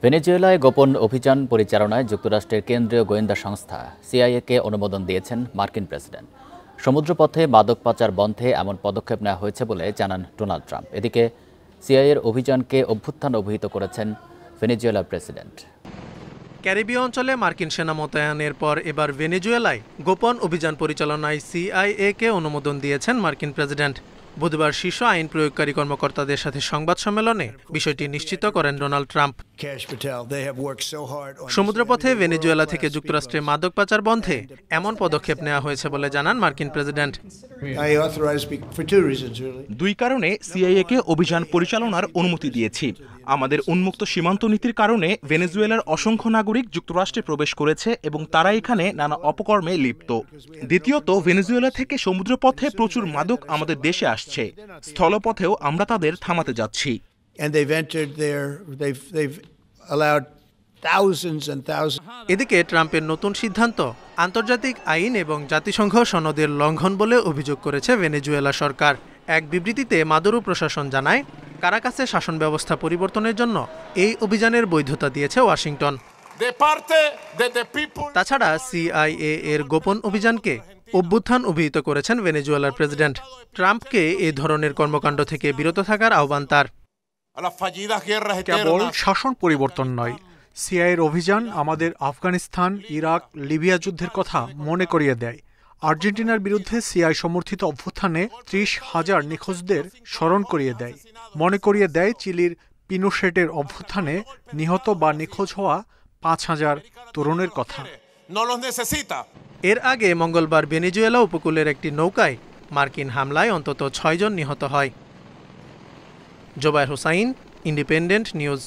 ভেনেজুয়েলায় গোপন অভিযান পরিচালনায় যুক্তরাষ্ট্রের কেন্দ্রীয় গোয়েন্দা সংস্থা সিআইএকে অনুমোদন দিয়েছেন মার্কিন প্রেসিডেন্ট। সমুদ্রপথে মাদক পাচার বন্ধে এমন পদক্ষেপ নেওয়া হয়েছে বলে জানান ডোনাল্ড ট্রাম্প। এদিকে সিআইএর অভিযানকে অভ্যুত্থান অভিহিত করেছেন ভেনেজুয়েলার প্রেসিডেন্ট। ক্যারিবীয় অঞ্চলে মার্কিন সেনা মোতায়েনের পর এবার ভেনেজুয়েলায় গোপন অভিযান পরিচালনায় সিআইএকে অনুমোদন দিয়েছেন মার্কিন প্রেসিডেন্ট। বুধবার শীর্ষ আইন প্রয়োগকারী কর্মকর্তাদের সাথে সংবাদ সম্মেলনে বিষয়টি নিশ্চিত করেন ডোনাল্ড ট্রাম্প। সমুদ্রপথে ভেনেজুয়েলা থেকে যুক্তরাষ্ট্রে মাদক পাচার বন্ধে এমন পদক্ষেপ নেওয়া হয়েছে বলে জানান মার্কিন প্রেসিডেন্ট। দুই কারণে সিআইএকে অভিযান পরিচালনার অনুমতি দিয়েছি। আমাদের উন্মুক্ত সীমান্ত নীতির কারণে ভেনেজুয়েলার অসংখ্য নাগরিক যুক্তরাষ্ট্রে প্রবেশ করেছে এবং তারা এখানে নানা অপকর্মে লিপ্ত। দ্বিতীয়ত, ভেনেজুয়েলা থেকে সমুদ্রপথে প্রচুর মাদক আমাদের দেশে আসছে। স্থলপথেও আমরা তাদের থামাতে যাচ্ছি। এদিকে ট্রাম্পের নতুন সিদ্ধান্ত আন্তর্জাতিক আইন এবং জাতিসংঘ সনদের লঙ্ঘন বলে অভিযোগ করেছে ভেনেজুয়েলা সরকার। এক বিবৃতিতে মাদুরো প্রশাসন জানায়, কারাকাসে শাসন ব্যবস্থা পরিবর্তনের জন্য এই অভিযানের বৈধতা দিয়েছে ওয়াশিংটন। তাছাড়া সিআইএ এর গোপন অভিযানকে অভ্যুত্থান অভিহিত করেছেন ভেনেজুয়েলার প্রেসিডেন্ট। ট্রাম্পকে এই ধরনের কর্মকাণ্ড থেকে বিরত থাকার আহ্বান তার। কেবল শাসন পরিবর্তন নয়, সিআইএর অভিযান আমাদের আফগানিস্তান, ইরাক, লিবিয়া যুদ্ধের কথা মনে করিয়ে দেয়। আর্জেন্টিনার বিরুদ্ধে সিআই সমর্থিত অভ্যুত্থানে ৩০,০০০ নিখোঁজদের স্মরণ করিয়ে দেয়। মনে করিয়ে দেয় চিলির পিনোশেটের অভ্যুত্থানে নিহত বা নিখোঁজ হওয়া ৫,০০০ তরুণের কথা। এর আগে মঙ্গলবার ভেনেজুয়েলা উপকূলের একটি নৌকায় মার্কিন হামলায় অন্তত ৬ জন নিহত হয়। Zobayer Hossain, Independent news.